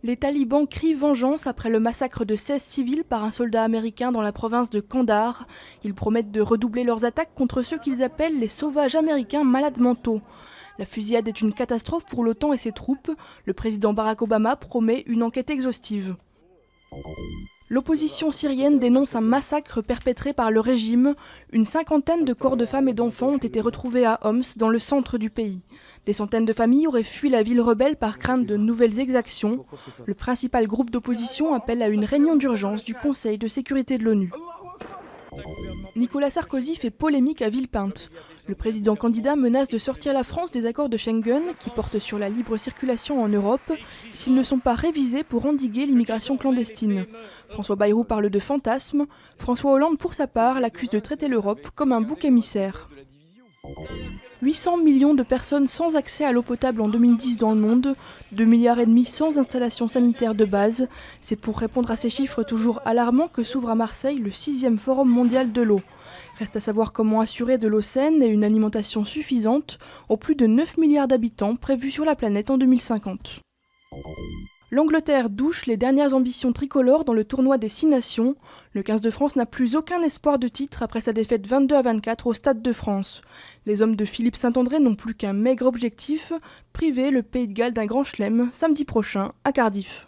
Les talibans crient vengeance après le massacre de 16 civils par un soldat américain dans la province de Kandahar. Ils promettent de redoubler leurs attaques contre ceux qu'ils appellent les sauvages américains malades mentaux. La fusillade est une catastrophe pour l'OTAN et ses troupes. Le président Barack Obama promet une enquête exhaustive. L'opposition syrienne dénonce un massacre perpétré par le régime. Une cinquantaine de corps de femmes et d'enfants ont été retrouvés à Homs, dans le centre du pays. Des centaines de familles auraient fui la ville rebelle par crainte de nouvelles exactions. Le principal groupe d'opposition appelle à une réunion d'urgence du Conseil de sécurité de l'ONU. Nicolas Sarkozy fait polémique à Villepinte. Le président candidat menace de sortir la France des accords de Schengen qui portent sur la libre circulation en Europe s'ils ne sont pas révisés pour endiguer l'immigration clandestine. François Bayrou parle de fantasme. François Hollande, pour sa part, l'accuse de traiter l'Europe comme un bouc émissaire. 800 millions de personnes sans accès à l'eau potable en 2010 dans le monde, 2,5 milliards sans installation sanitaire de base. C'est pour répondre à ces chiffres toujours alarmants que s'ouvre à Marseille le 6e Forum mondial de l'eau. Reste à savoir comment assurer de l'eau saine et une alimentation suffisante aux plus de 9 milliards d'habitants prévus sur la planète en 2050. L'Angleterre douche les dernières ambitions tricolores dans le tournoi des 6 nations. Le 15 de France n'a plus aucun espoir de titre après sa défaite 22-24 au Stade de France. Les hommes de Philippe Saint-André n'ont plus qu'un maigre objectif, priver le Pays de Galles d'un grand chelem samedi prochain à Cardiff.